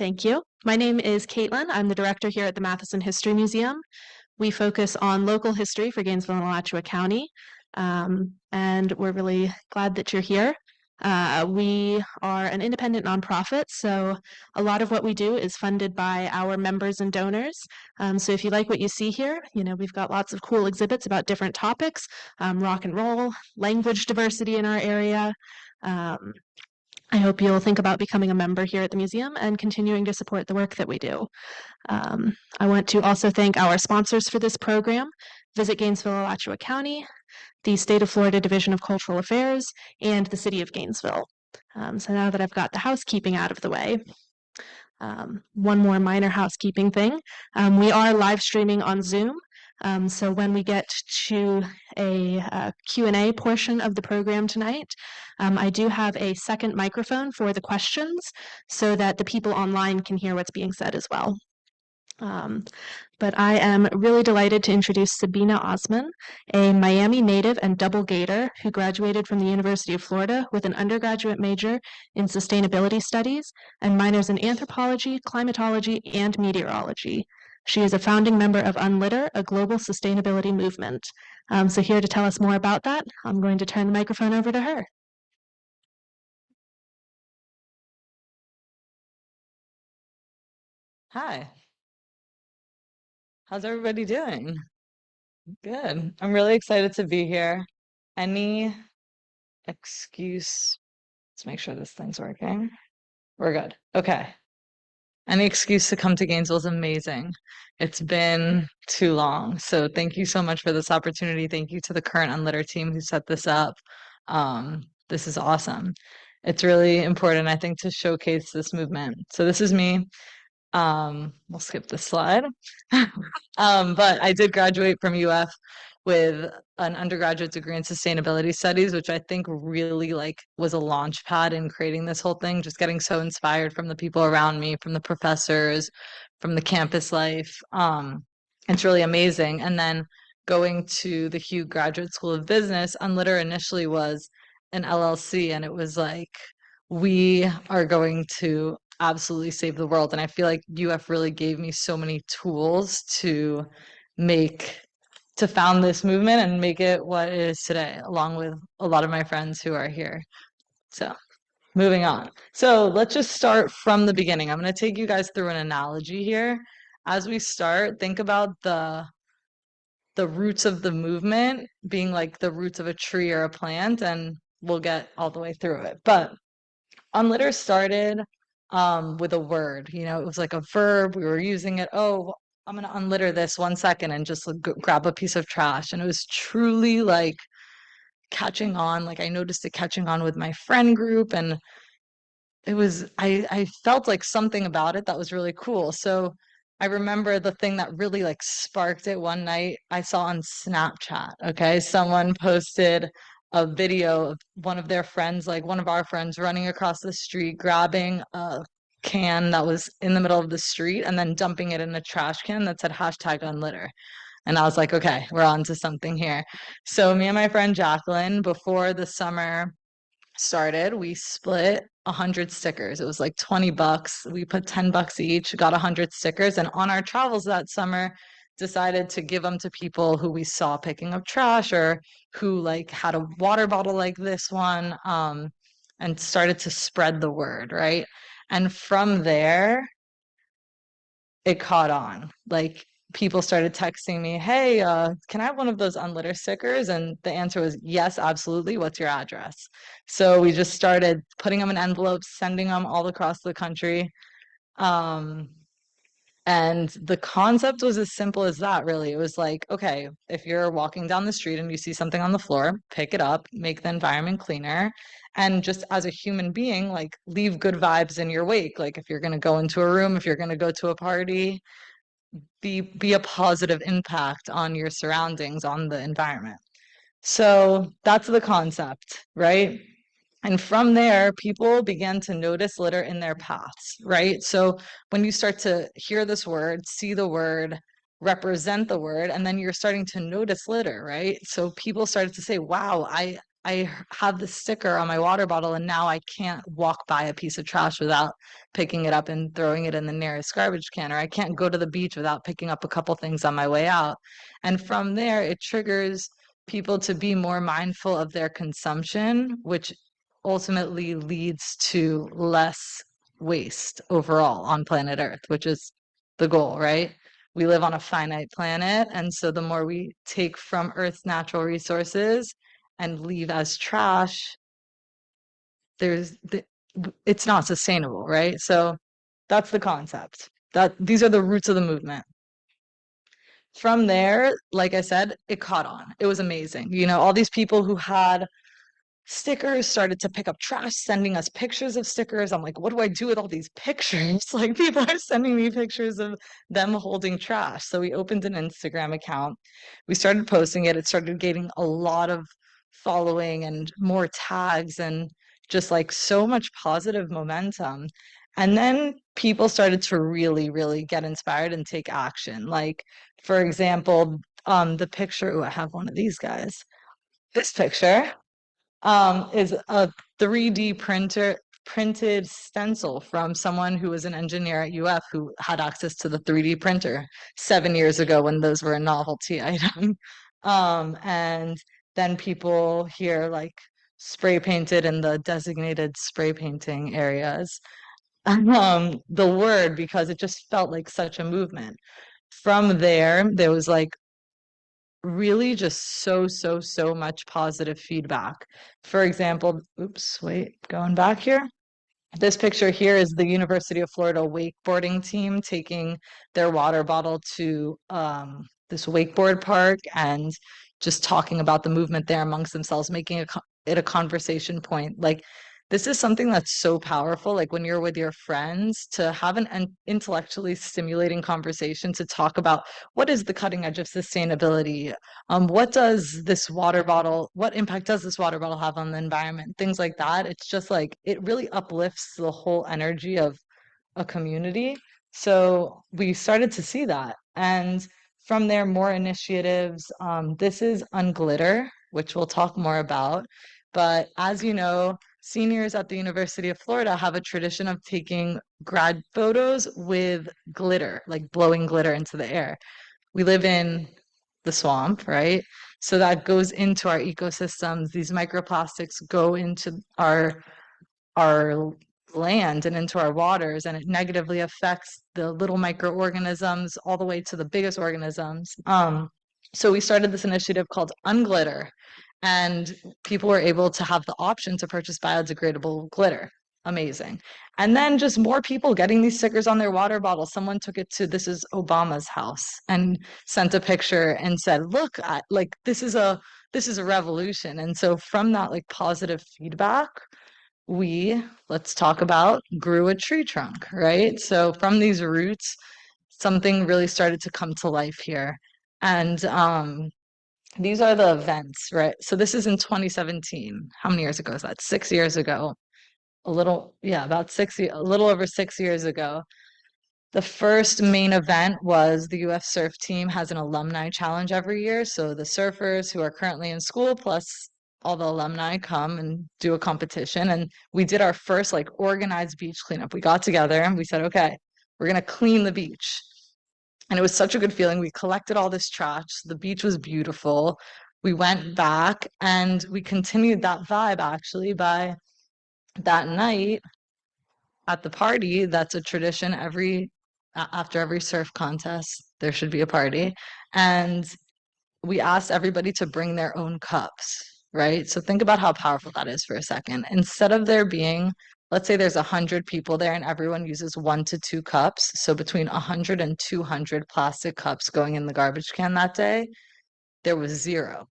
Thank you. My name is Caitlin. I'm the director here at the Matheson History Museum. We focus on local history for Gainesville and Alachua County, and we're really glad that you're here. We are an independent nonprofit, so a lot of what we do is funded by our members and donors. So if you like what you see here, we've got lots of cool exhibits about different topics, rock and roll, language diversity in our area. I hope you'll think about becoming a member here at the museum and continuing to support the work that we do. I want to also thank our sponsors for this program, Visit Gainesville, Alachua County, the State of Florida Division of Cultural Affairs, and the City of Gainesville. So now that I've got the housekeeping out of the way, one more minor housekeeping thing. We are live streaming on Zoom. So when we get to a Q&A portion of the program tonight, I do have a second microphone for the questions so that the people online can hear what's being said as well. But I am really delighted to introduce Sabina Osman, a Miami native and double Gator who graduated from the University of Florida with an undergraduate major in sustainability studies and minors in anthropology, climatology, and meteorology. She is a founding member of UnLitter, a global sustainability movement. So here to tell us more about that, I'm going to turn the microphone over to her. Hi. How's everybody doing? Good. I'm really excited to be here. Any excuse, let's make sure this thing's working. We're good. Okay. Any excuse to come to Gainesville is amazing. It's been too long. So thank you so much for this opportunity. Thank you to the current UnLitter team who set this up. This is awesome. It's really important, I think, to showcase this movement. So this is me. We'll skip this slide. But I did graduate from UF with an undergraduate degree in sustainability studies, which I think really was a launch pad in creating this whole thing, just getting so inspired from the people around me, from the professors, from the campus life. It's really amazing. And then going to the Hugh Graduate School of Business, UnLitter initially was an LLC, and it was like, we are going to absolutely save the world. And I feel like UF really gave me so many tools to found this movement and make it what it is today, along with a lot of my friends who are here. So moving on. So let's just start from the beginning. I'm going to take you guys through an analogy here. As we start, think about the roots of the movement being like the roots of a tree or a plant, and we'll get all the way through it. But UnLitter started with a word. It was like a verb. We were using it. Oh, I'm going to unlitter this 1 second and just grab a piece of trash. And it was truly like catching on. Like I noticed it catching on with my friend group, and I felt like something about it that was really cool. So I remember the thing that really like sparked it one night I saw on Snapchat. Okay. Someone posted a video of one of their friends, like one of our friends running across the street, grabbing a can that was in the middle of the street and then dumping it in a trash can that said #unlitter. And I was like, okay, we're on to something here. So me and my friend Jacqueline, before the summer started, we split 100 stickers. It was like $20. We put $10 each, got 100 stickers, and on our travels that summer, decided to give them to people who we saw picking up trash or who like had a water bottle like this one, and started to spread the word, right? And from there, it caught on. Like people started texting me, hey, can I have one of those UnLitter stickers? And the answer was yes, absolutely. What's your address? So we just started putting them in envelopes, sending them all across the country. And the concept was as simple as that, really. It was like, okay, if you're walking down the street and you see something on the floor, pick it up, make the environment cleaner. And just as a human being, like leave good vibes in your wake. Like if you're going to go into a room, if you're going to go to a party, be a positive impact on your surroundings, on the environment. So that's the concept, right? And from there, people began to notice litter in their paths, right? So when you start to hear this word, see the word, represent the word, and then you're starting to notice litter, right? So people started to say, wow, have the sticker on my water bottle, and now I can't walk by a piece of trash without picking it up and throwing it in the nearest garbage can, or I can't go to the beach without picking up a couple things on my way out. And from there, it triggers people to be more mindful of their consumption, which ultimately leads to less waste overall on planet Earth, which is the goal, right? We live on a finite planet, and so the more we take from Earth's natural resources and leave as trash, it's not sustainable, right? So that's the concept. That these are the roots of the movement. From there, like I said, it caught on. It was amazing. All these people who had stickers started to pick up trash, sending us pictures of stickers. I'm like, what do I do with all these pictures? Like, people are sending me pictures of them holding trash. So we opened an Instagram account. We started posting it. It started getting a lot of following and more tags and just like so much positive momentum. And then people started to really, really get inspired and take action. Like, for example, the picture, oh, I have one of these guys. This picture is a 3D printed stencil from someone who was an engineer at UF who had access to the 3D printer 7 years ago when those were a novelty item. And then people here like spray painted in the designated spray painting areas. The word because it just felt like such a movement. From there was like really just so much positive feedback. For example, oops, wait, going back here. This picture here is the University of Florida wakeboarding team taking their water bottle to this wakeboard park and just talking about the movement there amongst themselves, making it a conversation point. Like, this is something that's so powerful. Like, when you're with your friends, to have an intellectually stimulating conversation to talk about what is the cutting edge of sustainability, what impact does this water bottle have on the environment, things like that. It's just like it really uplifts the whole energy of a community. So we started to see that, and from there more initiatives. This is Unglitter, which we'll talk more about, but as you know, seniors at the University of Florida have a tradition of taking grad photos with glitter, like blowing glitter into the air. We live in the swamp, right? So that goes into our ecosystems. These microplastics go into our land and into our waters, and it negatively affects the little microorganisms all the way to the biggest organisms. So we started this initiative called Unglitter, and people were able to have the option to purchase biodegradable glitter. Amazing. And then just more people getting these stickers on their water bottles. Someone took it to this is Obama's house and sent a picture and said, "Look, like this is a revolution." And so from that like positive feedback, let's talk about, grew a tree trunk, right? So from these roots, something really started to come to life here. And these are the events, right? So this is in 2017. How many years ago is that? 6 years ago. About a little over 6 years ago. The first main event was the UF Surf team has an alumni challenge every year. So the surfers who are currently in school plus all the alumni come and do a competition. And we did our first like organized beach cleanup. We got together and we said, okay, we're gonna clean the beach. And it was such a good feeling. We collected all this trash. The beach was beautiful. We went back and we continued that vibe actually by that night at the party. That's a tradition after every surf contest, there should be a party. And we asked everybody to bring their own cups, right? So think about how powerful that is for a second. Instead of there being, let's say there's 100 people there and everyone uses 1 to 2 cups. So between 100 and 200 plastic cups going in the garbage can that day, there was zero,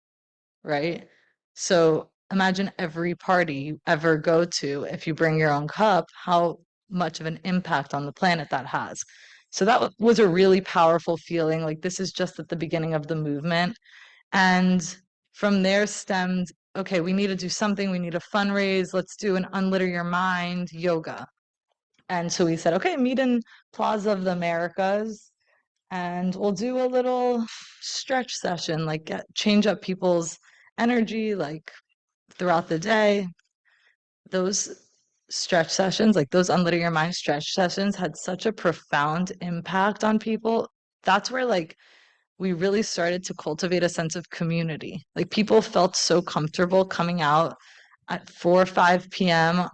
right? So imagine every party you ever go to, if you bring your own cup, how much of an impact on the planet that has. So that was a really powerful feeling. Like, this is just at the beginning of the movement. And from there stemmed, okay, we need to do something. We need to fundraise. Let's do an Unlitter Your Mind yoga. And so we said, okay, meet in Plaza of the Americas and we'll do a little stretch session, like change up people's energy, like throughout the day. Those stretch sessions, like those Unlitter Your Mind stretch sessions, had such a profound impact on people. That's where like we really started to cultivate a sense of community. Like people felt so comfortable coming out at 4 or 5 p.m.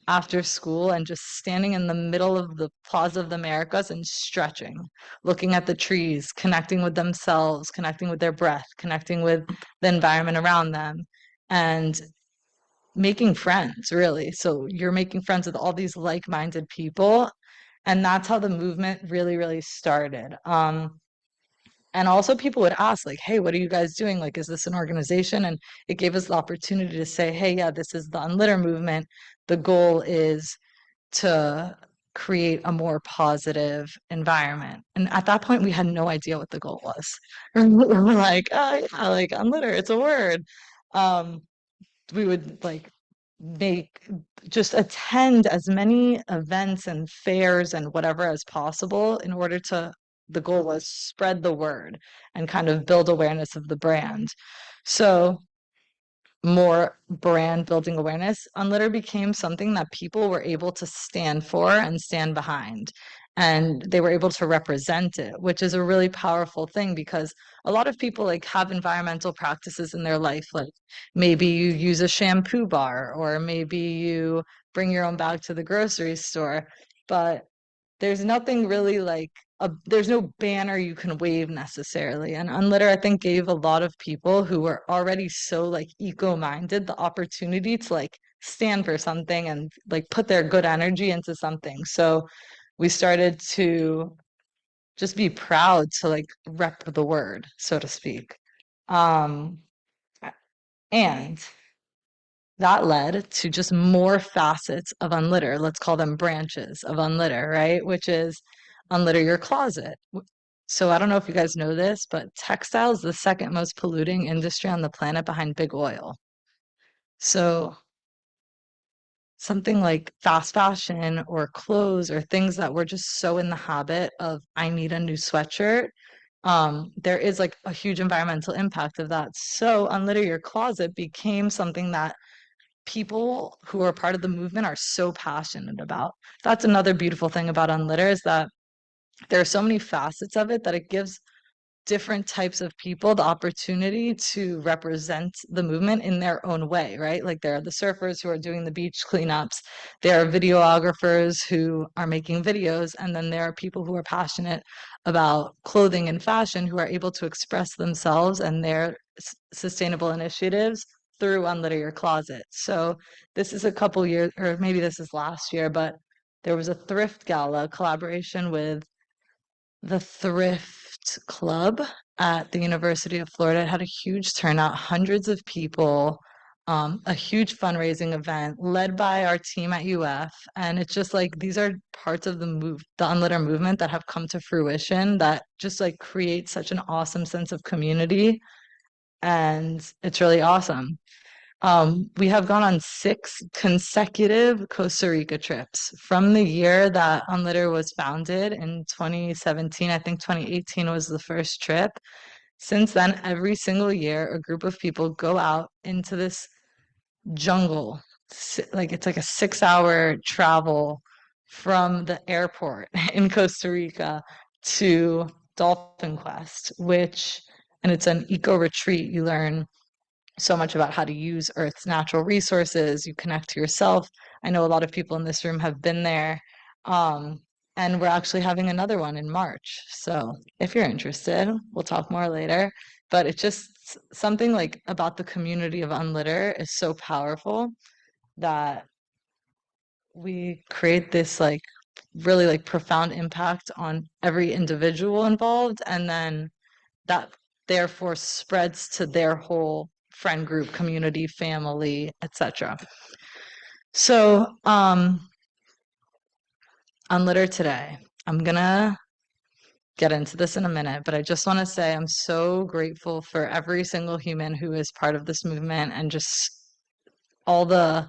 after school and just standing in the middle of the Plaza of the Americas and stretching, looking at the trees, connecting with themselves, connecting with their breath, connecting with the environment around them, and making friends, really. So you're making friends with all these like-minded people. And that's how the movement really, really started. And also people would ask, like, hey, what are you guys doing? Like, is this an organization? And it gave us the opportunity to say, hey, yeah, this is the Unlitter movement. The goal is to create a more positive environment. And at that point, we had no idea what the goal was. We were like, oh, yeah, like Unlitter, it's a word. We would like make just attend as many events and fairs and whatever as possible in order to the goal was spread the word and kind of build awareness of the brand. So more brand building awareness, Unlitter became something that people were able to stand for and stand behind. And they were able to represent it, which is a really powerful thing because a lot of people like have environmental practices in their life. Like maybe you use a shampoo bar, or maybe you bring your own bag to the grocery store. But there's nothing really like there's no banner you can wave necessarily. And Unlitter, I think, gave a lot of people who were already so like eco-minded the opportunity to like stand for something and like put their good energy into something. So we started to just be proud to like rep the word, so to speak. Um, and that led to just more facets of Unlitter. Let's call them branches of Unlitter, right? Which is Unlitter Your Closet. So I don't know if you guys know this, but textile is the second most polluting industry on the planet behind big oil. So something like fast fashion or clothes or things that we're just so in the habit of, I need a new sweatshirt. There is like a huge environmental impact of that. So Unlitter Your Closet became something that people who are part of the movement are so passionate about. That's another beautiful thing about Unlitter is that there are so many facets of it that it gives different types of people the opportunity to represent the movement in their own way, right? Like there are the surfers who are doing the beach cleanups, there are videographers who are making videos, and then there are people who are passionate about clothing and fashion who are able to express themselves and their sustainable initiatives through Unlitter Your Closet. So this is a couple years, or maybe this is last year, but there was a thrift gala collaboration with the Thrift Club at the University of Florida. It had a huge turnout, hundreds of people, a huge fundraising event led by our team at UF. And it's just like these are parts of the Unlitter movement that have come to fruition that just like create such an awesome sense of community. And it's really awesome. We have gone on 6 consecutive Costa Rica trips from the year that Unlitter was founded in 2017. I think 2018 was the first trip. Since then, every single year, a group of people go out into this jungle. Like it's like a 6 hour travel from the airport in Costa Rica to Dolphin Quest, and it's an eco retreat. You learn so much about how to use Earth's natural resources. You connect to yourself. I know a lot of people in this room have been there. Um, and we're actually having another one in March. So if you're interested, we'll talk more later. But it's just something like about the community of Unlitter is so powerful that we create this like really like profound impact on every individual involved. And then that therefore spreads to their whole friend group, community, family, etc. So, on Litter today, I'm gonna get into this in a minute, but I just want to say I'm so grateful for every single human who is part of this movement and just all the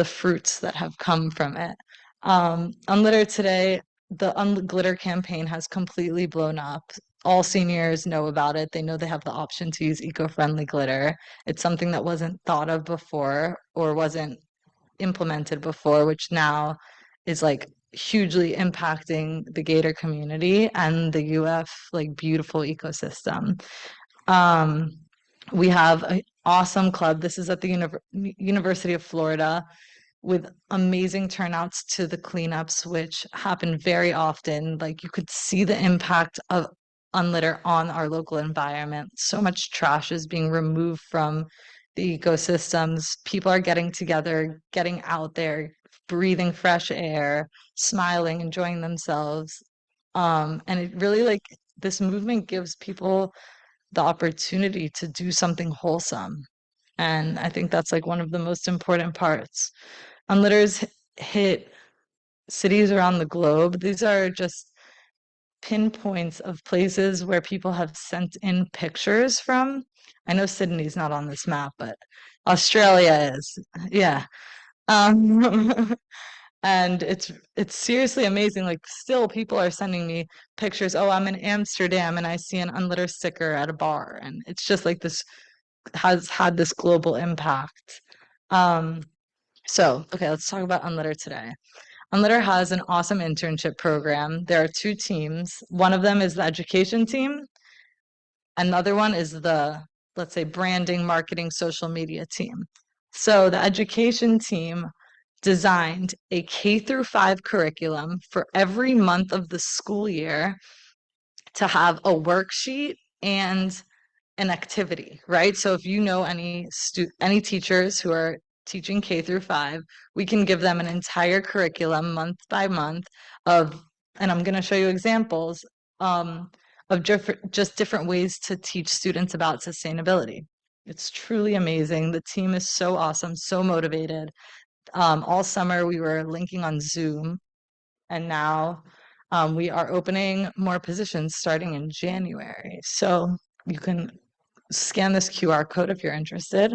fruits that have come from it. On Litter today, the Unglitter campaign has completely blown up. all seniors know about it. They know they have the option to use eco-friendly glitter. It's something that wasn't thought of before or wasn't implemented before, which now is like hugely impacting the gator community and the UF like beautiful ecosystem. Um, we have an awesome club. This is at the University of Florida with amazing turnouts to the cleanups, which happen very often. Like you could see the impact of unlitter on our local environment. So much trash is being removed from the ecosystems. People are getting together, getting out there, breathing fresh air, smiling, enjoying themselves. And it really like this movement gives people the opportunity to do something wholesome. And I think that's like one of the most important parts. Unlitters hit cities around the globe. These are just pinpoints of places where people have sent in pictures from. I know Sydney's not on this map, but Australia is. Yeah. Um, and it's seriously amazing. Like still people are sending me pictures. Oh, I'm in Amsterdam and I see an unlitter sticker at a bar. And it's just like this has had this global impact. Um, okay, let's talk about Unlitter today. Unlitter has an awesome internship program. There are two teams. One of them is the education team. Another one is the, let's say, branding, marketing, social media team. So the education team designed a K through 5 curriculum for every month of the school year to have a worksheet and an activity, right? So if you know any teachers who are teaching K through 5, we can give them an entire curriculum month by month of, and I'm going to show you examples of just different ways to teach students about sustainability. It's truly amazing. The team is so awesome, so motivated. All summer we were linking on Zoom, and now we are opening more positions starting in January. So you can scan this QR code if you're interested.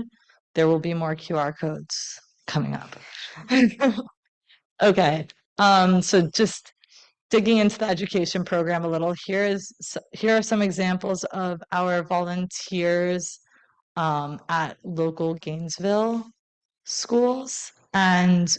There will be more QR codes coming up. Okay. So just digging into the education program a little, here are some examples of our volunteers at local Gainesville schools. And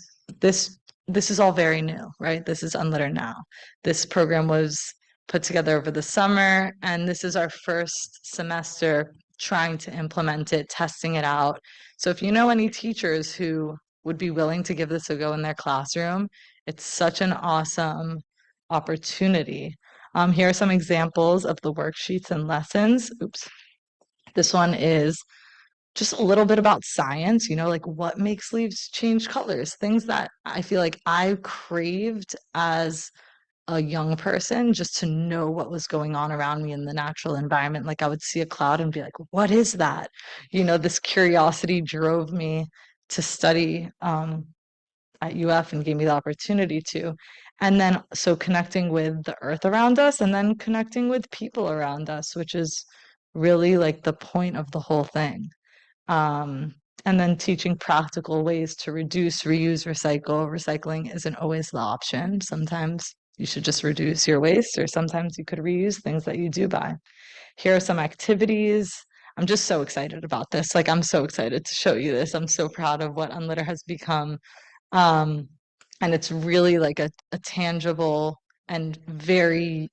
this this is all very new, right? This is Unlitter Now. This program was put together over the summer, and this is our first semester trying to implement it, testing it out. So if you know any teachers who would be willing to give this a go in their classroom, it's such an awesome opportunity. Here are some examples of the worksheets and lessons. Oops. This one is just a little bit about science, like what makes leaves change colors, things that I feel like I craved as a young person, just to know what was going on around me in the natural environment. Like I would see a cloud and be like, what is that? This curiosity drove me to study at UF and gave me the opportunity to. And then so connecting with the earth around us and then connecting with people around us, which is really like the point of the whole thing. Um, and then teaching practical ways to reduce, reuse, recycle. Recycling isn't always the option. Sometimes you should just reduce your waste, or sometimes you could reuse things that you do buy. Here are some activities. I'm just so excited about this. Like, I'm so excited to show you this. I'm so proud of what Unlitter has become. Um, and it's really like a tangible and very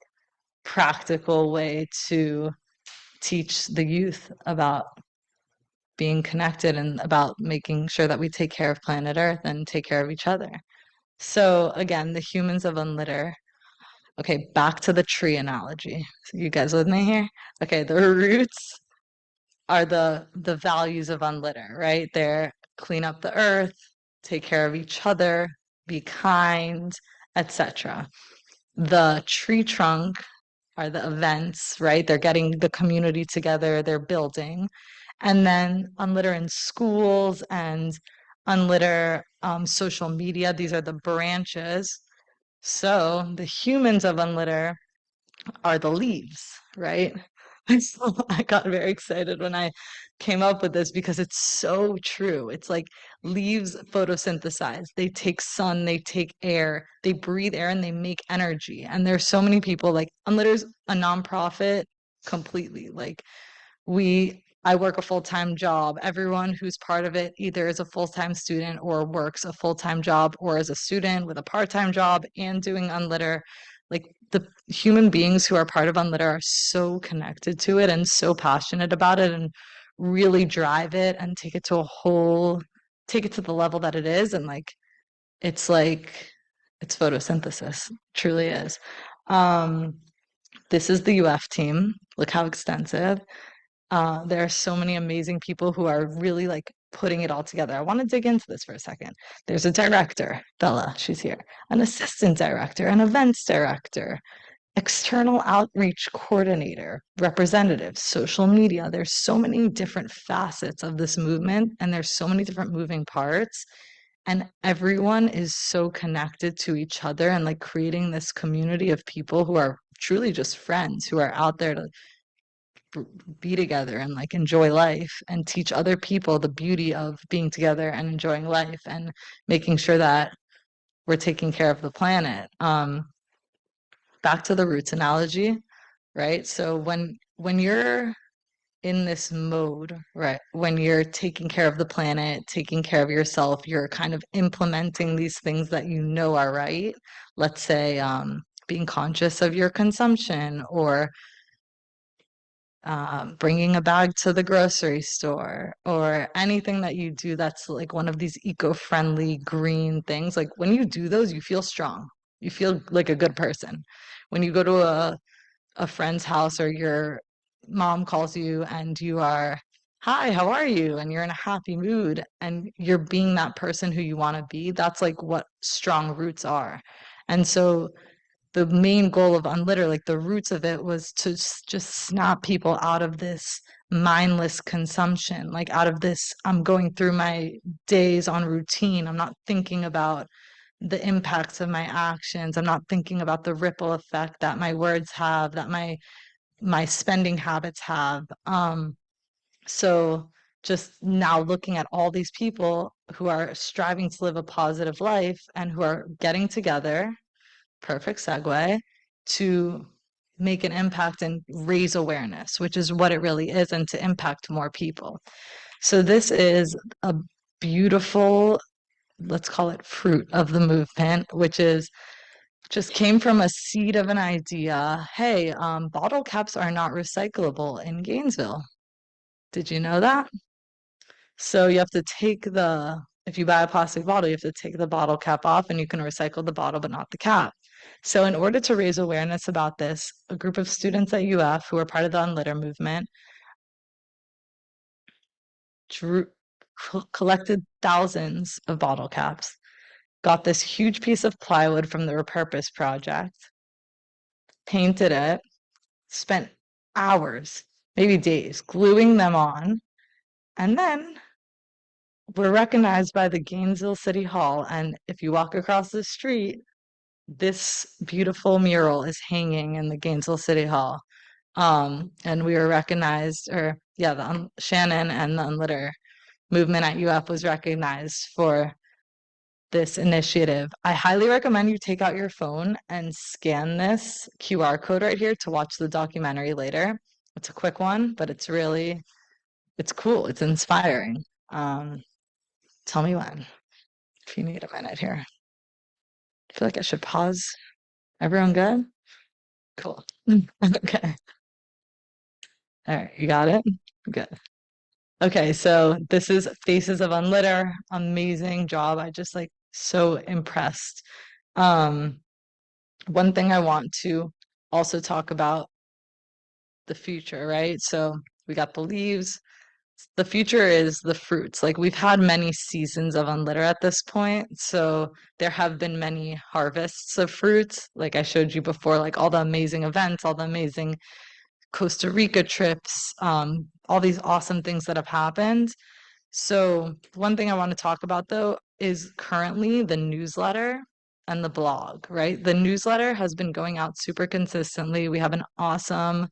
practical way to teach the youth about being connected and about making sure that we take care of planet Earth and take care of each other. So again, the humans of Unlitter. Okay, back to the tree analogy. So you guys with me here? Okay, the roots are the values of Unlitter, right? They're clean up the earth, take care of each other, be kind, etc. The tree trunk are the events, right? They're getting the community together, they're building. And then Unlitter in schools and Unlitter social media, these are the branches. So the humans of Unlitter are the leaves, right? I got very excited when I came up with this because it's so true. It's like leaves photosynthesize. They take sun, they take air, they breathe air and they make energy. And there's so many people like Unlitter's a nonprofit completely. Like I work a full-time job. Everyone who's part of it either is a full-time student or works a full-time job or is a student with a part-time job and doing Unlitter. Like the human beings who are part of Unlitter are so connected to it and so passionate about it and really drive it and take it to the level that it is. And like it's photosynthesis, truly is. This is the UF team. Look how extensive. There are so many amazing people who are really like putting it all together. I want to dig into this for a second. There's a director, Bella, she's here, an assistant director, an events director, external outreach coordinator, representatives, social media. There's so many different facets of this movement, and there's so many different moving parts. And everyone is so connected to each other and like creating this community of people who are truly just friends who are out there to be together and like enjoy life and teach other people the beauty of being together and enjoying life and making sure that we're taking care of the planet. Back to the roots analogy, right? So when you're in this mode, right, when you're taking care of the planet, taking care of yourself, you're kind of implementing these things that you know are right. Let's say being conscious of your consumption or bringing a bag to the grocery store or anything that you do that's like one of these eco-friendly green things. Like when you do those, you feel strong. You feel like a good person. When you go to a friend's house or your mom calls you and you are, hi, how are you? And you're in a happy mood and you're being that person who you want to be, that's like what strong roots are. And so the main goal of Unlitter, like the roots of it was to just snap people out of this mindless consumption, like out of this, I'm going through my days on routine. I'm not thinking about the impacts of my actions. I'm not thinking about the ripple effect that my words have, that my spending habits have. So just now looking at all these people who are striving to live a positive life and who are getting together, perfect segue, to make an impact and raise awareness, which is what it really is, and to impact more people. So this is a beautiful, let's call it fruit of the movement, which is just came from a seed of an idea. Hey, bottle caps are not recyclable in Gainesville. Did you know that? So you have to take if you buy a plastic bottle, you have to take the bottle cap off and you can recycle the bottle, but not the cap. So in order to raise awareness about this, a group of students at UF who are part of the Unlitter movement collected thousands of bottle caps, got this huge piece of plywood from the Repurpose Project, painted it, spent hours, maybe days, gluing them on, and then were recognized by the Gainesville City Hall. And if you walk across the street, this beautiful mural is hanging in the Gainesville City Hall. And we were recognized, or yeah, Shannon and the Unlitter movement at UF was recognized for this initiative. I highly recommend you take out your phone and scan this QR code right here to watch the documentary later. It's a quick one, but it's cool. It's inspiring. Tell me when, if you need a minute here. I feel like I should pause. Everyone good? Cool. Okay. All right, you got it? Good. Okay, so this is Faces of Unlitter. Amazing job. I just like so impressed. One thing I want to also talk about the future, right? So we got the leaves. The future is the fruits. Like we've had many seasons of Unlitter at this point. So there have been many harvests of fruits. Like I showed you before, like all the amazing events, all the amazing Costa Rica trips, all these awesome things that have happened. So one thing I want to talk about though is currently the newsletter and the blog, right? The newsletter has been going out super consistently. We have an awesome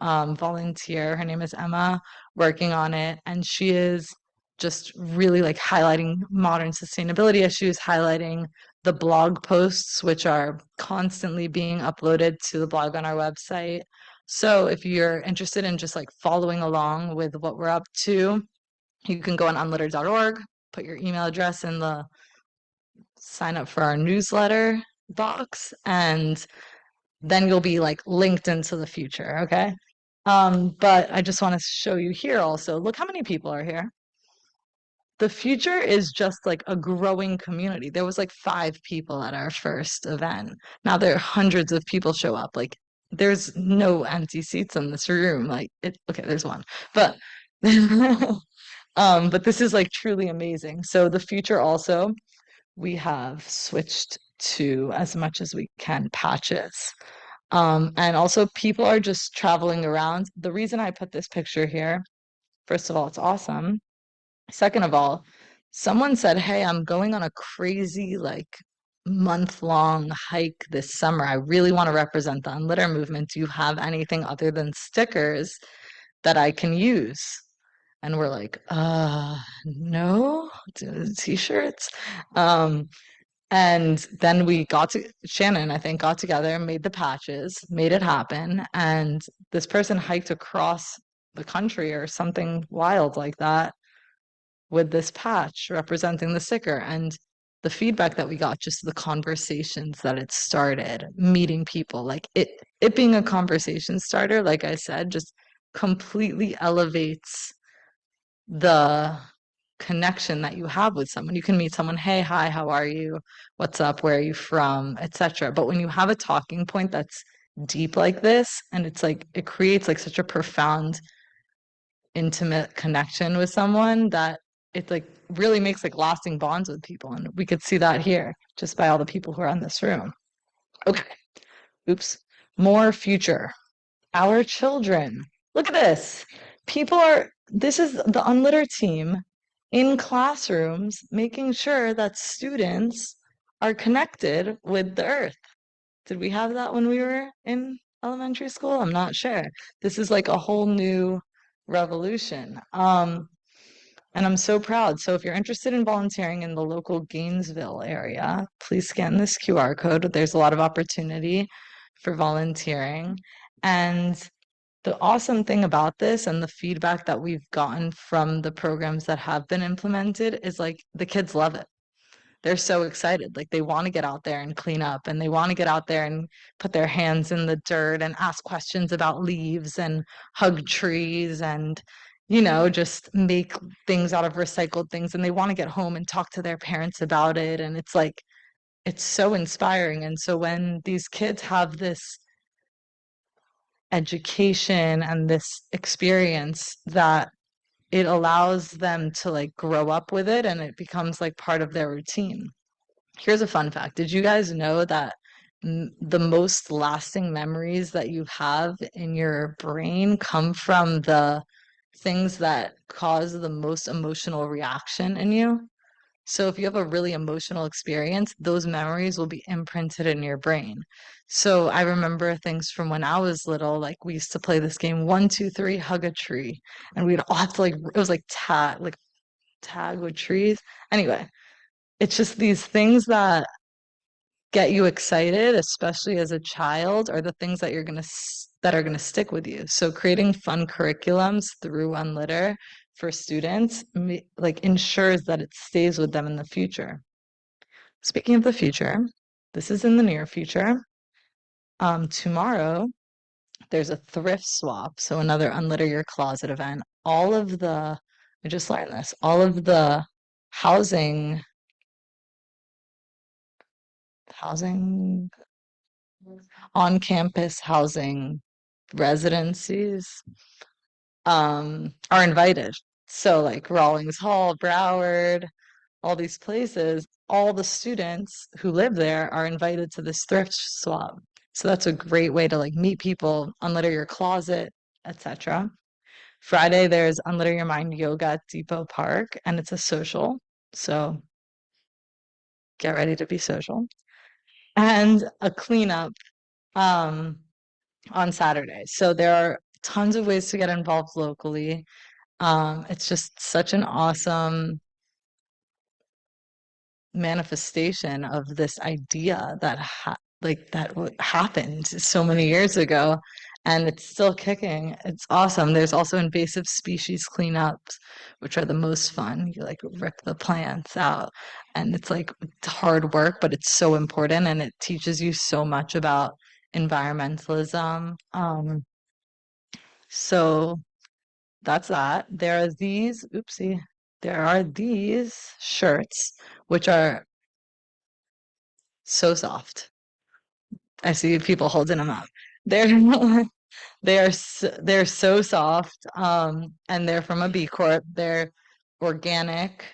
volunteer. Her name is Emma, working on it, and she is just really like highlighting modern sustainability issues, highlighting the blog posts, which are constantly being uploaded to the blog on our website. So if you're interested in just like following along with what we're up to, you can go on unlitter.org, put your email address in the sign up for our newsletter box, and then you'll be like linked into the future, okay? But I just want to show you here also. Look how many people are here. The future is just like a growing community. There was like 5 people at our first event. Now there are hundreds of people show up. Like there's no empty seats in this room. Like it, okay, there's one. But but this is like truly amazing. So the future also, we have switched to, as much as we can, patches. And also people are just traveling around. The reason I put this picture here, first of all, it's awesome. Second of all, someone said, "Hey, I'm going on a crazy like month-long hike this summer. I really want to represent the Unlitter movement. Do you have anything other than stickers that I can use?" And we're like, no, t-shirts. And then we got to, Shannon, I think, got together, made the patches, made it happen. And this person hiked across the country or something wild like that with this patch representing the sticker. And the feedback that we got, just the conversations that it started, meeting people, like it being a conversation starter, like I said, just completely elevates the connection that you have with someone. You can meet someone, hey, hi, how are you? What's up? Where are you from? Etc. But when you have a talking point that's deep like this, and it's like it creates like such a profound, intimate connection with someone that it like really makes like lasting bonds with people. And we could see that here just by all the people who are in this room. Okay. Oops. More future. Our children. Look at this. This is the Unlitter team in classrooms making sure that students are connected with the earth. Did we have that when we were in elementary school? I'm not sure. This is like a whole new revolution. And I'm so proud. So if you're interested in volunteering in the local Gainesville area, please scan this QR code. There's a lot of opportunity for volunteering. And the awesome thing about this and the feedback that we've gotten from the programs that have been implemented is like the kids love it. They're so excited. Like they want to get out there and clean up, and they want to get out there and put their hands in the dirt and ask questions about leaves and hug trees and, just make things out of recycled things. And they want to get home and talk to their parents about it. And it's like, it's so inspiring. And so when these kids have this education and this experience, that it allows them to like grow up with it and it becomes like part of their routine. Here's a fun fact. Did you guys know that the most lasting memories that you have in your brain come from the things that cause the most emotional reaction in you? So if you have a really emotional experience, those memories will be imprinted in your brain. So I remember things from when I was little, like we used to play this game, 1, 2, 3, hug a tree. And we'd all have to like, it was like tag with trees. Anyway, it's just these things that get you excited, especially as a child, are the things that that are gonna stick with you. So creating fun curriculums through Unlitter for students like ensures that it stays with them in the future. Speaking of the future, this is in the near future. Tomorrow there's a thrift swap, so another Unlitter Your Closet event. I just learned this, all of the housing housing on-campus housing residencies are invited. So like Rawlings Hall, Broward, all these places, all the students who live there are invited to this thrift swap. So that's a great way to like meet people, unlitter your closet, etc. Friday, there's Unlitter Your Mind Yoga at Depot Park, and it's a social. So get ready to be social. And a cleanup um, on Saturday. So there are tons of ways to get involved locally. It's just such an awesome manifestation of this idea that happened so many years ago, and it's still kicking. It's awesome. There's also invasive species cleanups, which are the most fun. You like rip the plants out, and it's hard work, but it's so important, and it teaches you so much about environmentalism. So that's that. There are these shirts, which are so soft. I see people holding them up. They're they're so soft, and they're from a B Corp. They're organic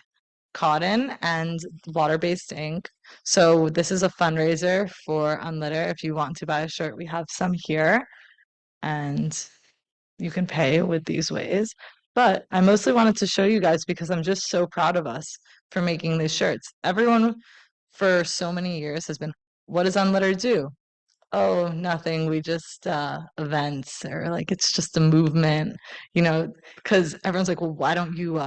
cotton and water-based ink. So this is a fundraiser for Unlitter. If you want to buy a shirt, we have some here, and you can pay with these ways. But I mostly wanted to show you guys because I'm just so proud of us for making these shirts. Everyone for so many years has been, what does Unlitter do? Oh, nothing. We just events, or like it's just a movement, because everyone's like, well, why don't you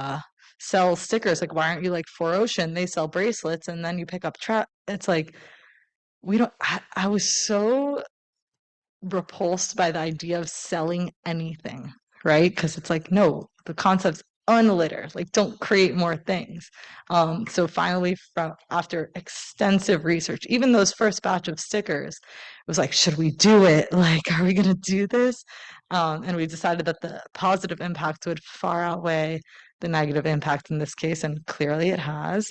sell stickers? Like, why aren't you like For Ocean? They sell bracelets and then you pick up trash. It's like we don't I was so repulsed by the idea of selling anything, right? Because it's like, no, the concept's unlitter, like don't create more things. So finally, from after extensive research, even those first batch of stickers, it was like, should we do it? Like, are we gonna do this? And we decided that the positive impact would far outweigh the negative impact in this case, and clearly it has.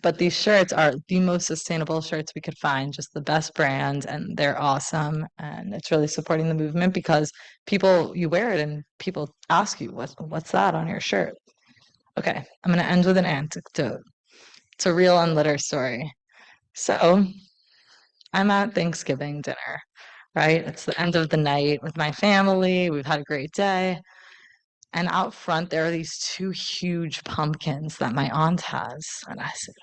But these shirts are the most sustainable shirts we could find, just the best brand, and they're awesome. And it's really supporting the movement because you wear it and people ask you, what's that on your shirt? Okay, I'm gonna end with an anecdote. It's a real unlitter story. So I'm at Thanksgiving dinner, right? It's the end of the night with my family. We've had a great day. And out front, there are these two huge pumpkins that my aunt has. And I said,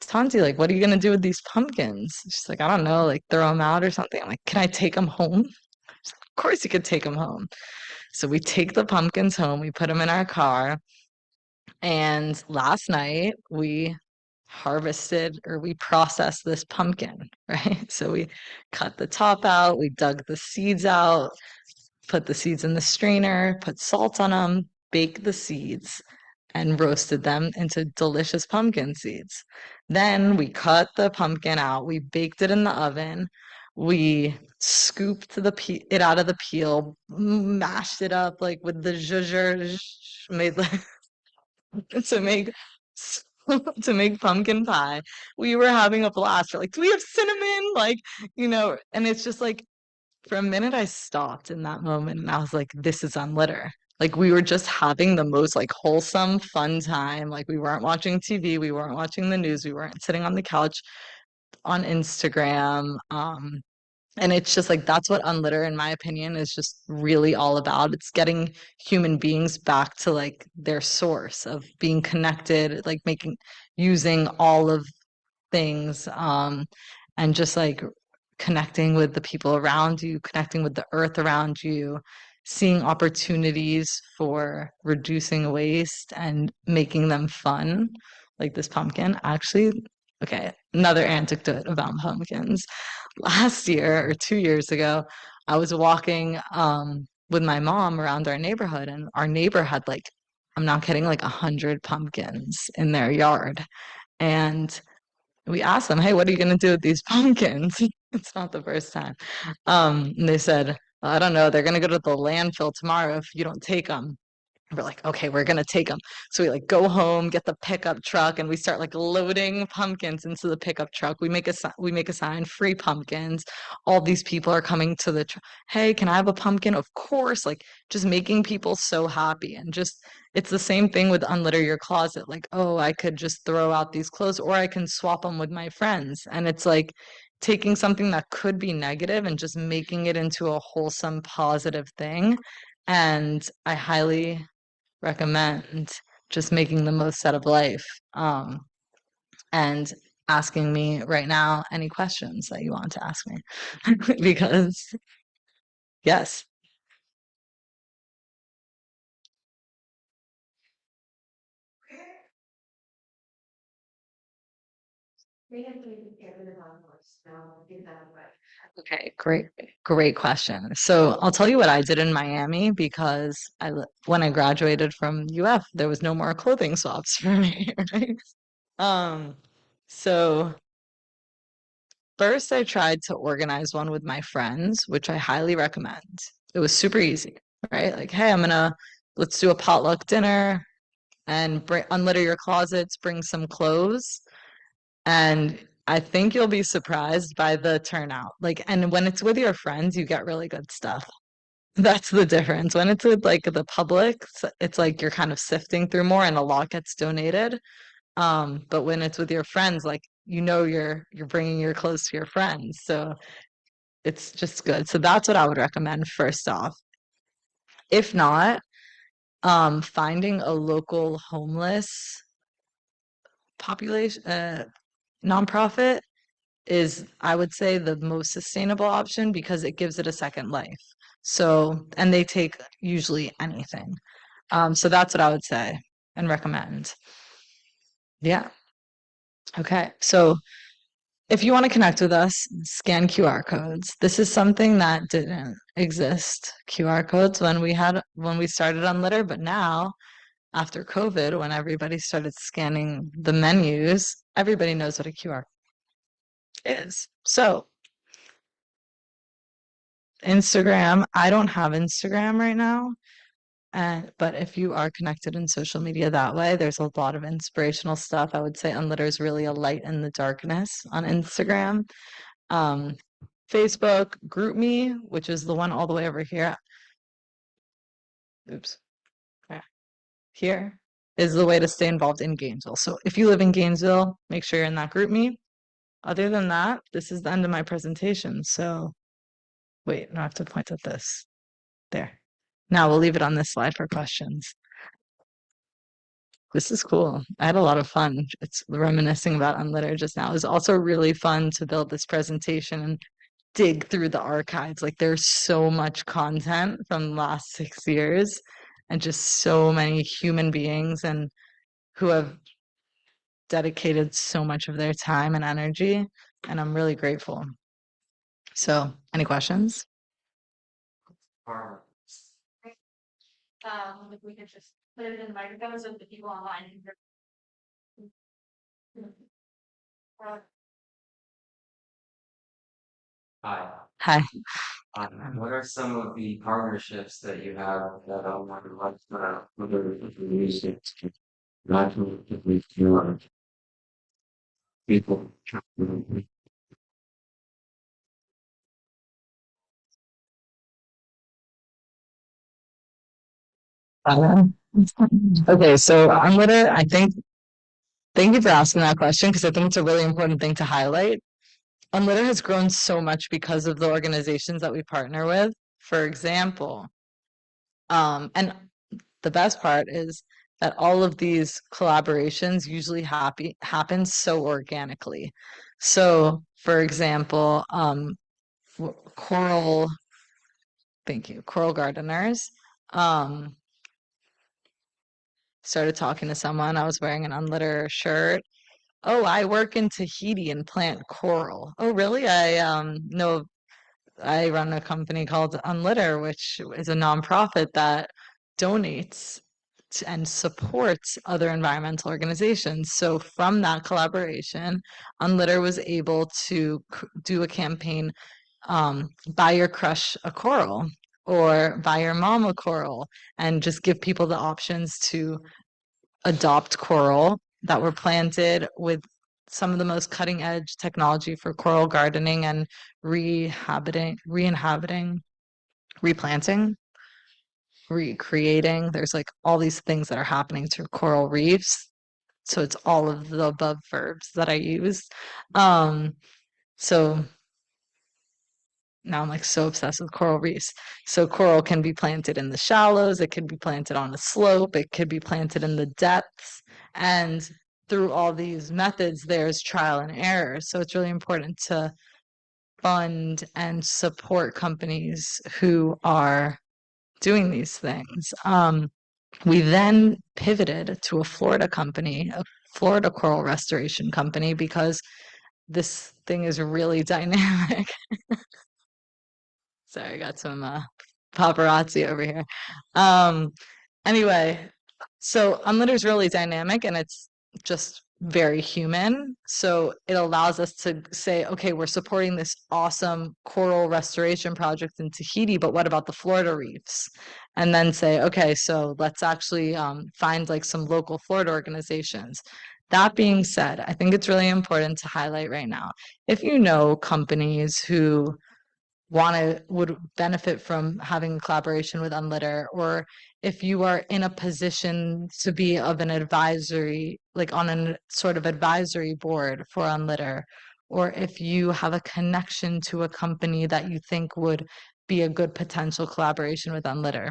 Tanti, like, what are you gonna do with these pumpkins? She's like, I don't know, like throw them out or something. I'm like, can I take them home? She's like, of course you could take them home. So we take the pumpkins home, we put them in our car, and last night we harvested or we processed this pumpkin, right? So we cut the top out, we dug the seeds out, put the seeds in the strainer, put salt on them, baked the seeds, and roasted them into delicious pumpkin seeds. Then we cut the pumpkin out, we baked it in the oven, we scooped it out of the peel, mashed it up like with the zhuzher, made like to make to make pumpkin pie. We were having a blast. We're like, do we have cinnamon? And it's just like for a minute, I stopped in that moment and I was like, this is Unlitter. Like, we were just having the most like wholesome, fun time. Like, we weren't watching TV, we weren't watching the news, we weren't sitting on the couch on Instagram. And it's just like that's what Unlitter, in my opinion, is just really all about. It's getting human beings back to like their source of being connected, like using all of things, and just like connecting with the people around you, connecting with the earth around you, seeing opportunities for reducing waste and making them fun, like this pumpkin. Actually, okay, another anecdote about pumpkins. Last year or 2 years ago, I was walking with my mom around our neighborhood, and our neighbor had like, I'm not kidding, like 100 pumpkins in their yard. And we asked them, hey, what are you going to do with these pumpkins? It's not the first time. And they said, I don't know. They're going to go to the landfill tomorrow if you don't take them. We're like, okay, we're gonna take them. So we like go home, get the pickup truck, and we start like loading pumpkins into the pickup truck. We make a sign, free pumpkins. All these people are coming to the hey, can I have a pumpkin? Of course, like just making people so happy. And just it's the same thing with Unlitter Your Closet. Like, oh, I could just throw out these clothes or I can swap them with my friends. And it's like taking something that could be negative and just making it into a wholesome, positive thing. And I highly recommend just making the most out of life, and asking me right now any questions that you want to ask me. Because, yes. Okay, great question. So I'll tell you what I did in Miami because when I graduated from UF, there was no more clothing swaps for me, right? Um, so first I tried to organize one with my friends, which I highly recommend. It was super easy, right? Like, hey, let's do a potluck dinner and unlitter your closets, bring some clothes. And I think you'll be surprised by the turnout. Like, and when it's with your friends, you get really good stuff. That's the difference. When it's with like the public, it's like you're kind of sifting through more and a lot gets donated. But when it's with your friends, like you're bringing your clothes to your friends. So it's just good. So that's what I would recommend first off. If not, finding a local homeless population nonprofit is, I would say, the most sustainable option because it gives it a second life. So, and they take usually anything. So that's what I would say and recommend. Yeah. Okay. So if you want to connect with us, scan QR codes. This is something that didn't exist, QR codes when we started on Litter, but now after COVID, when everybody started scanning the menus, everybody knows what a QR is. So Instagram, I don't have Instagram right now. But if you are connected in social media that way, there's a lot of inspirational stuff. I would say Unlitter is really a light in the darkness on Instagram. Um, Facebook, GroupMe, which is the one all the way over here. Oops. Yeah. Here is the way to stay involved in Gainesville. So if you live in Gainesville, make sure you're in that GroupMe. Other than that, this is the end of my presentation. So wait, no, I have to point at this. There. Now we'll leave it on this slide for questions. This is cool. I had a lot of fun. It's reminiscing about Unlitter just now. It was also really fun to build this presentation and dig through the archives. Like there's so much content from the last 6 years and just so many human beings and who have dedicated so much of their time and energy. And I'm really grateful. So, any questions? If we could just put it in the microphone so the people online can hear. Hi. Hi. What are some of the partnerships that you have that are like other music, not with your people? Okay, so I think, thank you for asking that question because I think it's a really important thing to highlight. Unlitter has grown so much because of the organizations that we partner with. For example, and the best part is that all of these collaborations usually happen so organically. So, for example, Coral, thank you, Coral Gardeners, um, started talking to someone. I was wearing an Unlitter shirt. Oh, I work in Tahiti and plant coral. Oh, really? I run a company called Unlitter, which is a nonprofit that donates and supports other environmental organizations. So from that collaboration, Unlitter was able to do a campaign, buy your crush a coral or buy your mom a coral, and just give people the options to adopt coral that were planted with some of the most cutting edge technology for coral gardening and replanting, recreating. There's like all these things that are happening to coral reefs. So it's all of the above verbs that I used. So now I'm like so obsessed with coral reefs. So coral can be planted in the shallows, it could be planted on a slope, it could be planted in the depths. And through all these methods, there's trial and error. So it's really important to fund and support companies who are doing these things. We then pivoted to a Florida company, a Florida coral restoration company, because this thing is really dynamic. Sorry, I got some paparazzi over here. Anyway, so Unlitter is really dynamic and it's just very human. So it allows us to say, okay, we're supporting this awesome coral restoration project in Tahiti, but what about the Florida reefs? And then say, okay, so let's actually find like some local Florida organizations. That being said, I think it's really important to highlight right now, if you know companies who would benefit from having a collaboration with Unlitter, or if you are in a position to be of an advisory, like on a sort of advisory board for Unlitter, or if you have a connection to a company that you think would be a good potential collaboration with Unlitter,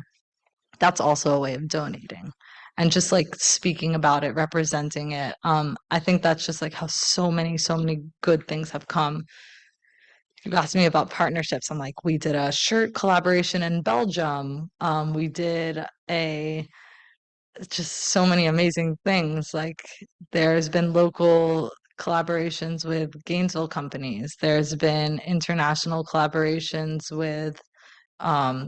that's also a way of donating. And just like speaking about it, representing it. I think that's just like how so many good things have come. You asked me about partnerships. I'm like, we did a shirt collaboration in Belgium. We did just so many amazing things. Like there's been local collaborations with Gainesville companies. There's been international collaborations with a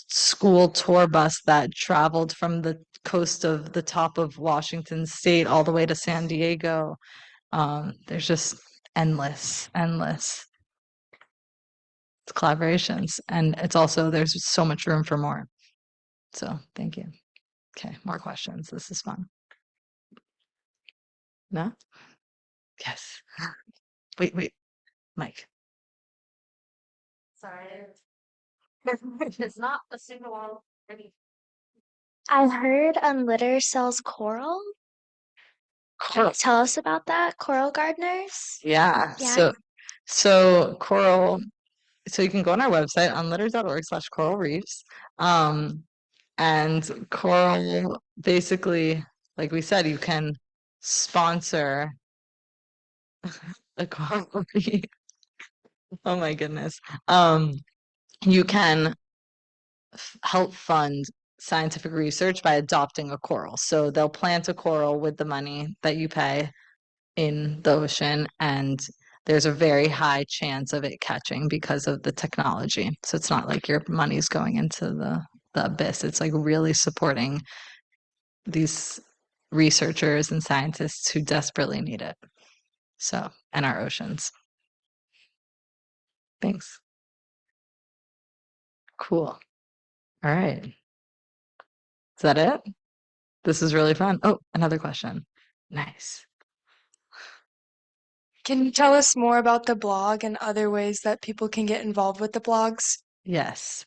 school tour bus that traveled from the coast of the top of Washington State all the way to San Diego. There's just endless collaborations, and it's also there's so much room for more. So thank you. Okay, more questions. This is fun. No? Yes. Wait, Mike. Sorry. It's not a single. I heard Unlitter sells coral. Can you tell us about that? Coral gardeners? Yeah. Yeah. So coral. So you can go on our website, unlitter.org/coral reefs. And coral, basically, like we said, you can sponsor a coral reef. Oh my goodness. You can help fund scientific research by adopting a coral. So they'll plant a coral with the money that you pay in the ocean, and there's a very high chance of it catching because of the technology. So it's not like your money's going into the abyss. It's like really supporting these researchers and scientists who desperately need it. So, and our oceans. Thanks. Cool. All right. Is that it? This is really fun. Oh, another question. Nice. Can you tell us more about the blog and other ways that people can get involved with the blogs? Yes.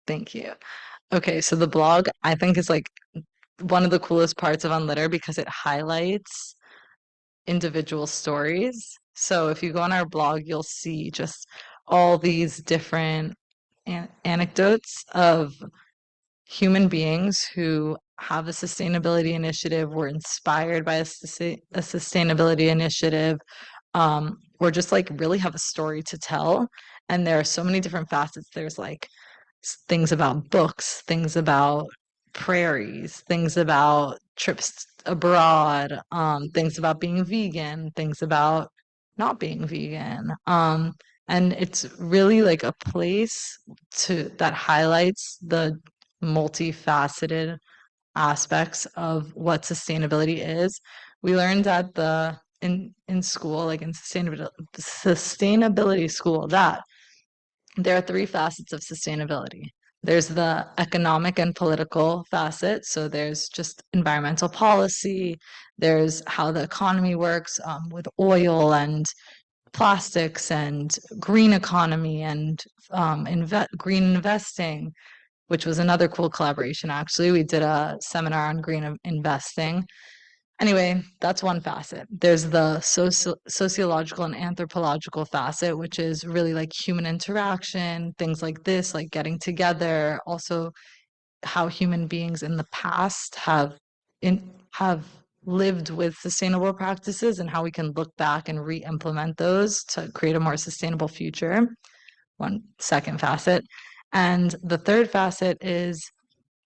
Thank you. Okay, so the blog I think is like one of the coolest parts of Unlitter because it highlights individual stories. So if you go on our blog, you'll see just all these different anecdotes of human beings who have a sustainability initiative, were inspired by a sustainability initiative, or just like really have a story to tell. And there are so many different facets. There's like things about books, things about prairies, things about trips abroad, things about being vegan, things about not being vegan. And it's really like a place that highlights the multifaceted aspects of what sustainability is. We learned at in school, like in sustainability school, that there are three facets of sustainability. There's the economic and political facet. So there's just environmental policy. There's how the economy works with oil and plastics and green economy and green investing, which was another cool collaboration, actually. We did a seminar on green investing. Anyway, that's one facet. There's the sociological and anthropological facet, which is really like human interaction, things like this, like getting together. Also, how human beings in the past have lived with sustainable practices and how we can look back and re-implement those to create a more sustainable future. One second facet. And the third facet is,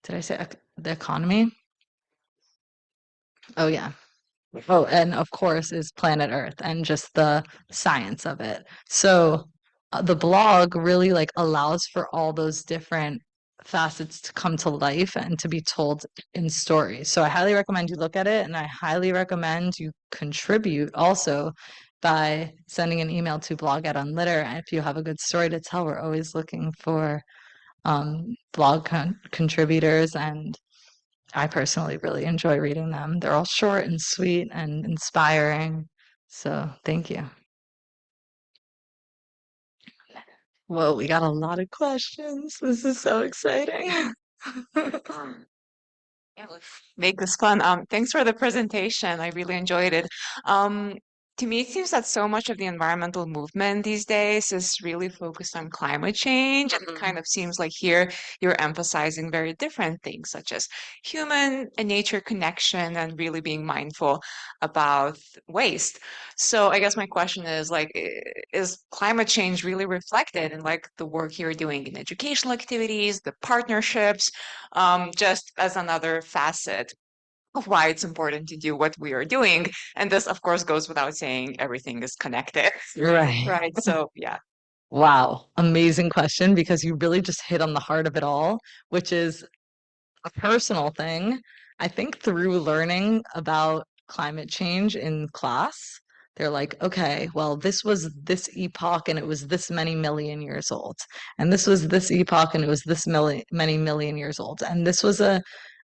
did I say the economy? Oh yeah. Oh, and of course is planet Earth and just the science of it. So the blog really like allows for all those different facets to come to life and to be told in stories. So I highly recommend you look at it, and I highly recommend you contribute also by sending an email to blog@unlitter. And if you have a good story to tell, we're always looking for blog contributors, and I personally really enjoy reading them. They're all short and sweet and inspiring. So thank you. Whoa, we got a lot of questions. This is so exciting. Yeah, let's make this fun. Thanks for the presentation. I really enjoyed it. To me, it seems that so much of the environmental movement these days is really focused on climate change. And it kind of seems like here you're emphasizing very different things, such as human and nature connection and really being mindful about waste. So I guess my question is like, is climate change really reflected in like the work you're doing in educational activities, the partnerships? Just as another facet of why it's important to do what we are doing. And this, of course, goes without saying, everything is connected, Right. right? So, yeah. Wow. Amazing question, because you really just hit on the heart of it all, which is a personal thing. I think through learning about climate change in class, they're like, okay, well, this was this epoch and it was this many million years old. And this was this epoch and it was this many million years old. And this was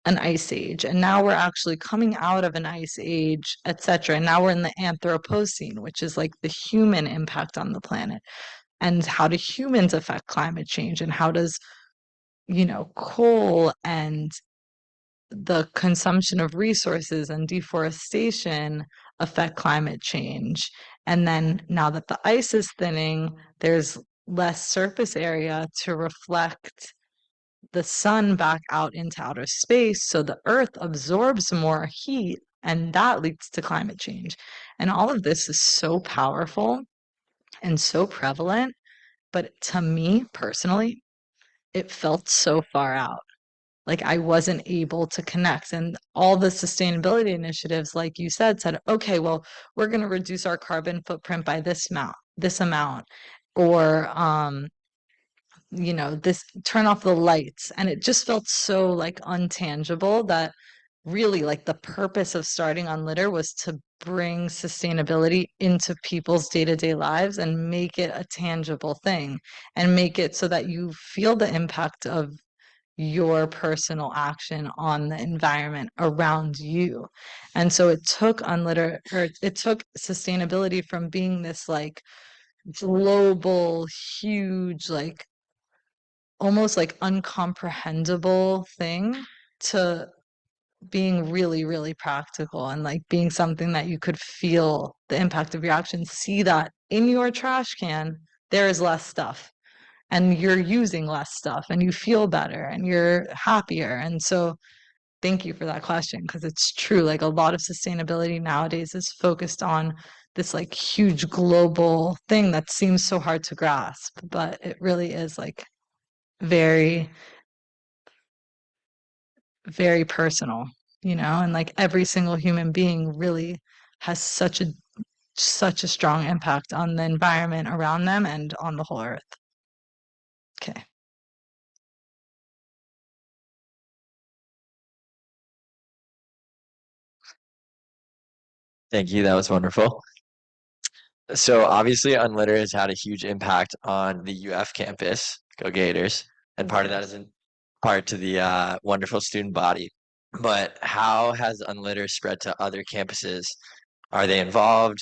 an ice age. And now we're actually coming out of an ice age, etc. And now we're in the Anthropocene, which is like the human impact on the planet. And how do humans affect climate change? And how does, coal and the consumption of resources and deforestation affect climate change? And then now that the ice is thinning, there's less surface area to reflect the sun back out into outer space. So the earth absorbs more heat, and that leads to climate change. And all of this is so powerful and so prevalent. But to me personally, it felt so far out. Like I wasn't able to connect. And all the sustainability initiatives, like you said, okay, well, we're going to reduce our carbon footprint by this amount, or this turn off the lights. And it just felt so like untangible that really like the purpose of starting on litter was to bring sustainability into people's day-to-day lives and make it a tangible thing and make it so that you feel the impact of your personal action on the environment around you. And so it took unlitter, or it took sustainability from being this like global, huge, like almost like uncomprehendable thing to being really, really practical and like being something that you could feel the impact of your actions, see that in your trash can, there is less stuff and you're using less stuff and you feel better and you're happier. And so thank you for that question, because it's true. Like a lot of sustainability nowadays is focused on this like huge global thing that seems so hard to grasp, but it really is like very, very personal, and like every single human being really has such a strong impact on the environment around them and on the whole earth. Okay. Thank you. That was wonderful. So obviously, Unlitter has had a huge impact on the UF campus. Go Gators! And part of that is in part to the wonderful student body. But how has Unlitter spread to other campuses? Are they involved?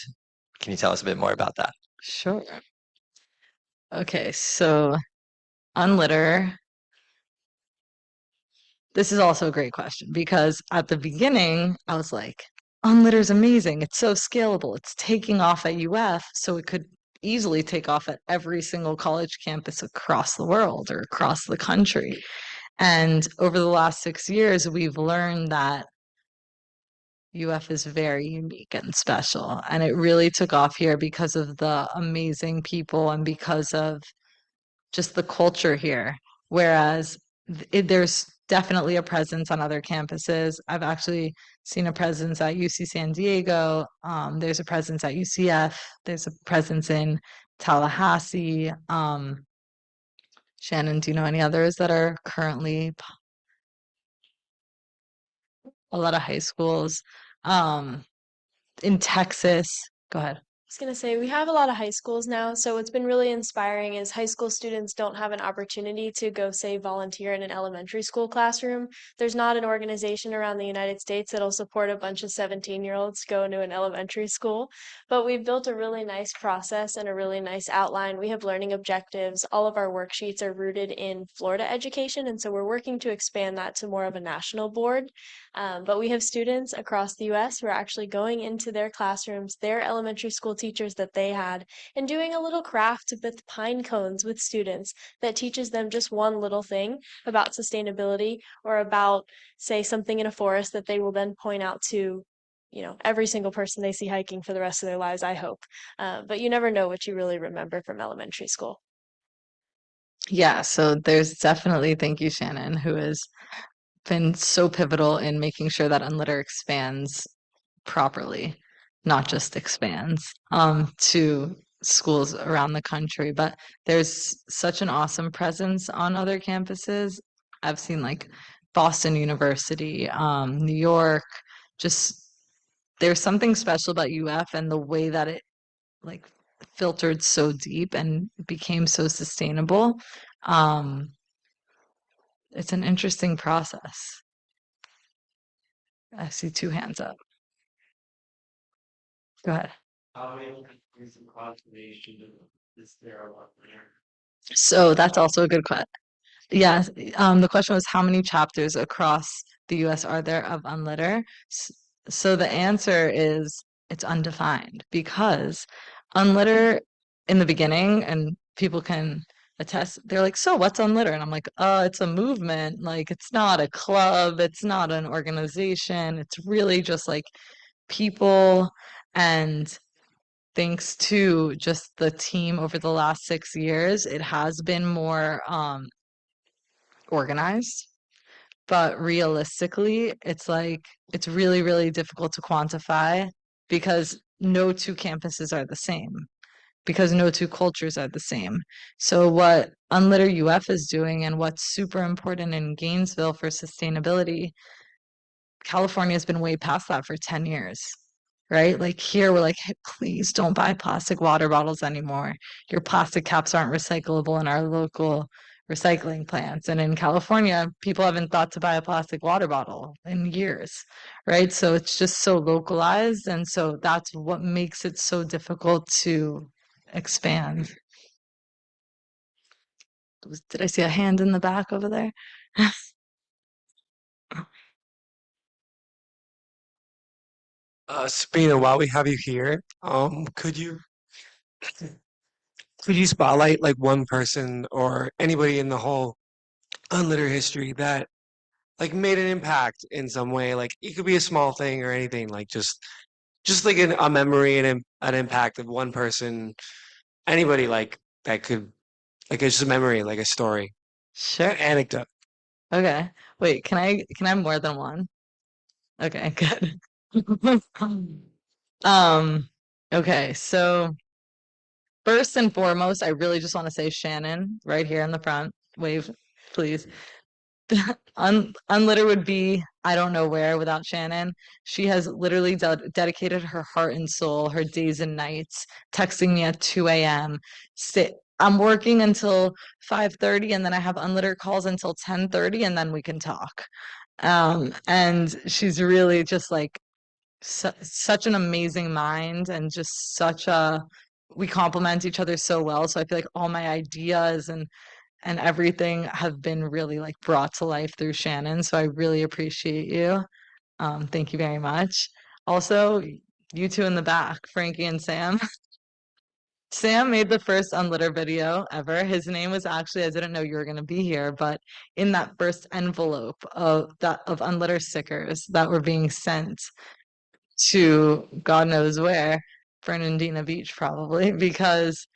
Can you tell us a bit more about that? Sure. Okay, so Unlitter. This is also a great question, because at the beginning, I was like, Unlitter is amazing. It's so scalable. It's taking off at UF, so it could easily take off at every single college campus across the world or across the country. And over the last 6 years, we've learned that UF is very unique and special. And it really took off here because of the amazing people and because of just the culture here. Whereas there's definitely a presence on other campuses. I've actually seen a presence at UC San Diego. There's a presence at UCF. There's a presence in Tallahassee. Shannon, do you know any others that are currently a lot of high schools? In Texas. Go ahead. I was going to say, we have a lot of high schools now. So, what's been really inspiring is high school students don't have an opportunity to go, say, volunteer in an elementary school classroom. There's not an organization around the United States that'll support a bunch of 17-year-olds go into an elementary school. But we've built a really nice process and a really nice outline. We have learning objectives. All of our worksheets are rooted in Florida education. And so, we're working to expand that to more of a national board. But we have students across the US who are actually going into their classrooms, their elementary school teachers that they had, and doing a little craft with pine cones with students that teaches them just one little thing about sustainability or about, say, something in a forest that they will then point out to, every single person they see hiking for the rest of their lives, I hope. But you never know what you really remember from elementary school. Yeah, so there's definitely, thank you, Shannon, who has been so pivotal in making sure that Unlitter expands properly, not just expands to schools around the country. But there's such an awesome presence on other campuses. I've seen like Boston University, New York, just there's something special about UF and the way that it like filtered so deep and became so sustainable. It's an interesting process. I see two hands up. Go ahead. How many countries of conservation is there on there? So that's also a good question. Yeah, the question was how many chapters across the US are there of Unlitter? So the answer is it's undefined because Unlitter in the beginning, and people can attest, they're like, so what's Unlitter? And I'm like, it's a movement. Like, it's not a club, it's not an organization. It's really just like people. And thanks to just the team over the last 6 years, it has been more organized. But realistically, it's like it's really, really difficult to quantify because no two campuses are the same, because no two cultures are the same. So what Unlitter UF is doing and what's super important in Gainesville for sustainability, California has been way past that for 10 years, right? Like here, we're like, hey, please don't buy plastic water bottles anymore. Your plastic caps aren't recyclable in our local recycling plants. And in California, people haven't thought to buy a plastic water bottle in years, right? So it's just so localized. And so that's what makes it so difficult to expand. Did I see a hand in the back over there? Sabina, while we have you here, could you spotlight like one person or anybody in the whole Unlitter history that like made an impact in some way? Like it could be a small thing or anything, like just like a memory and an impact of one person, anybody like that could like it's just a memory, like a story, Sure. an anecdote. Okay. Wait, can I have more than one? Okay, good. Um, okay, so first and foremost, I really just want to say Shannon right here in the front. Wave, please. Unlitter would be I don't know where without Shannon. She has literally dedicated her heart and soul, her days and nights, texting me at 2 a.m. I'm working until 5:30 and then I have Unlitter calls until 10:30 and then we can talk. And she's really just like such an amazing mind and just we complement each other so well. So I feel like all my ideas and everything have been really like brought to life through Shannon. So I really appreciate you. Thank you very much. Also, you two in the back, Frankie and Sam. Sam made the first Unlitter video ever. His name was actually, I didn't know you were going to be here, but in that first envelope of Unlitter stickers that were being sent to God knows where, Fernandina Beach probably, because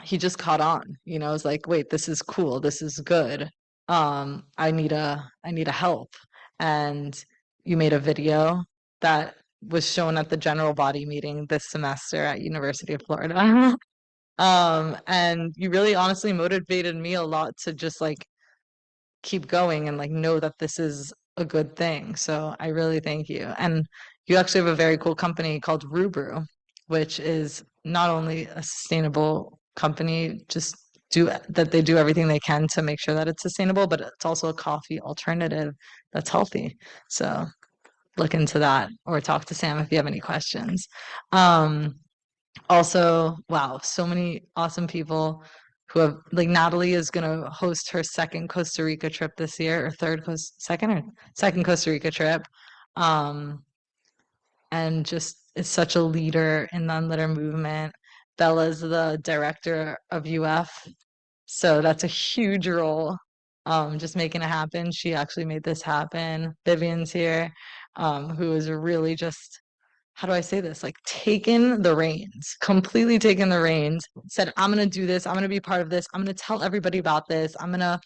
he just caught on, you know, it's like, wait, this is cool, this is good. I need a help. And you made a video that was shown at the general body meeting this semester at University of Florida. And you really honestly motivated me a lot to just like keep going and like know that this is a good thing. So I really thank you. And you actually have a very cool company called Rubru, which is not only a sustainable company, just they do everything they can to make sure that it's sustainable, but it's also a coffee alternative that's healthy. So look into that or talk to Sam if you have any questions. Also, wow, so many awesome people who have like Natalie is gonna host her second Costa Rica trip this year, or second Costa Rica trip. And just is such a leader in the unlitter movement. Bella's the director of UF, so that's a huge role. Just making it happen. She actually made this happen. Vivian's here, who is really just how do I say this? Like taken the reins, completely taken the reins, said, I'm going to do this. I'm going to be part of this. I'm going to tell everybody about this. I'm going to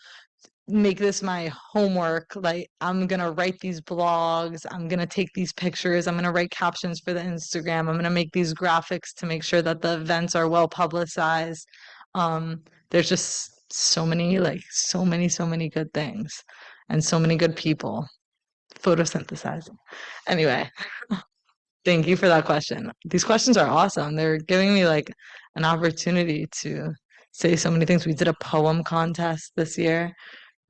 make this my homework. Like, I'm going to write these blogs. I'm going to take these pictures. I'm going to write captions for the Instagram. I'm going to make these graphics to make sure that the events are well publicized. There's just so many, so many good things and so many good people photosynthesizing. Anyway. Thank you for that question. These questions are awesome. They're giving me like an opportunity to say so many things. We did a poem contest this year.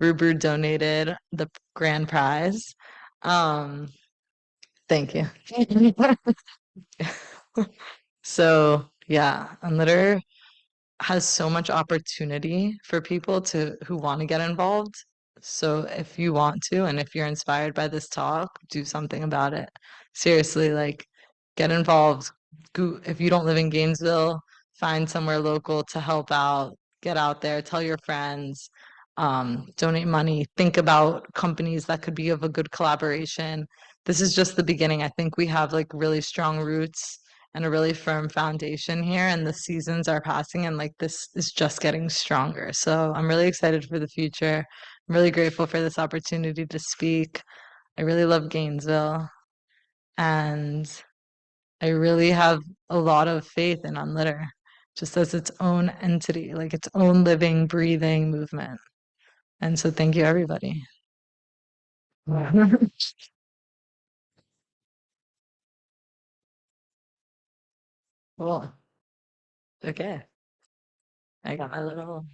Rubru donated the grand prize. Thank you. So yeah, Unlitter has so much opportunity for people who want to get involved. So if you want to, and if you're inspired by this talk, do something about it. Seriously, like get involved. If you don't live in Gainesville, find somewhere local to help out. Get out there, tell your friends, donate money, think about companies that could be of a good collaboration. This is just the beginning. I think we have like really strong roots and a really firm foundation here, and the seasons are passing and like this is just getting stronger. So I'm really excited for the future. I'm really grateful for this opportunity to speak. I really love Gainesville, and I really have a lot of faith in Unlitter just as its own entity, like its own living, breathing movement. And so thank you, everybody. Cool. Okay. I got my little